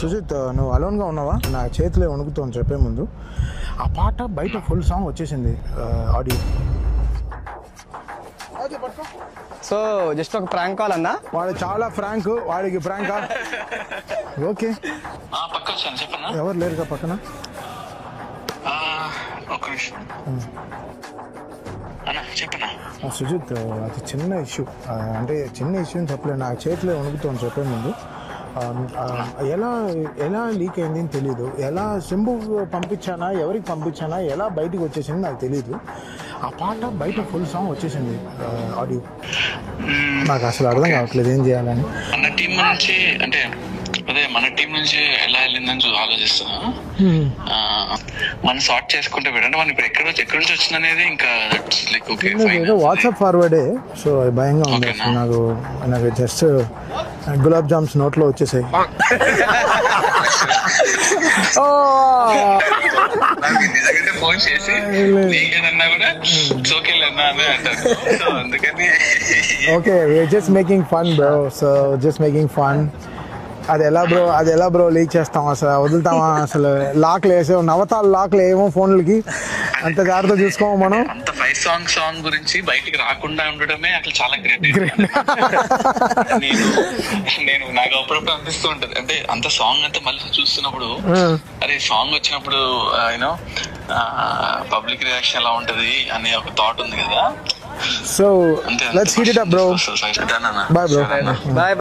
సుజిత్, నువ్వు అలోన్గా ఉన్నావా? నా చేతిలో వణుకుతోంది చెప్పే ముందు. ఆ పాట బయట ఫుల్ సాంగ్ వచ్చేసింది ఆడియో. సో జస్ట్ ఒక ప్రాంక్ కాల్ అన్నా. వాడు చాలా ఫ్రాంక్, వాడికి ఫ్రాంక్. ఓకే, ఎవరు లేరుగా పక్కన? సుజిత్, అది చిన్న ఇష్యూ. అంటే చిన్న ఇష్యూ అని చెప్పలేదు, నా చేతిలో వణుకుతోంది చెప్పే ముందు. ఎలా ఎలా లీక్ అయింది అని తెలీదు. ఎలా సింబు పంపించానా, ఎవరికి పంపించానా, ఎలా బయటికి వచ్చేసింది నాకు తెలీదు. ఆ పాట బయట ఫుల్ సాంగ్ వచ్చేసింది ఆడియో. నాకు అసలు అర్థం కావట్లేదు ఏం చేయాలని. మన టీం నుంచి అంటే మన టీం నుంచి ఎలా వెళ్ళిందని ఆలోచిస్తున్నా. మనం సార్ట్ చేసుకుంటే అంటే మనం ఇప్పుడు ఎక్కడి నుంచి వచ్చింది అనేది ఇంకా వాట్సాప్ ఫార్వర్డే. సో అది భయంగా ఉంది నాకు. నాకు జస్ట్ గులాబ్ జామ్స్ నోట్లో వచ్చేసాయి. ఫోన్ చేసి okay, just making fun bro. So just making fun. అది ఎలా బ్రో లీక్ చేస్తాం? అసలు వదులుతామా? అసలు లాక్లు వేసే నవతాలు లాక్లు ఏమో ఫోన్లకి, అంత జాగ్రత్త చూసుకోము మనం. అంత 5 సాంగ్ గురించి బయటికి రాకుండా ఉండడమే అసలు చాలా గ్రేట్. నేను నాకు అప్పుడప్పుడు అనిపిస్తూ ఉంటది, అంటే అంత సాంగ్ అంతా మళ్ళీ చూస్తున్నప్పుడు అరే సాంగ్ వచ్చినప్పుడు యూనో పబ్లిక్ రియాక్షన్ ఎలా ఉంటది అనే ఒక థాట్ ఉంది కదా. So let's heat it up bro. Bye bro. Bye.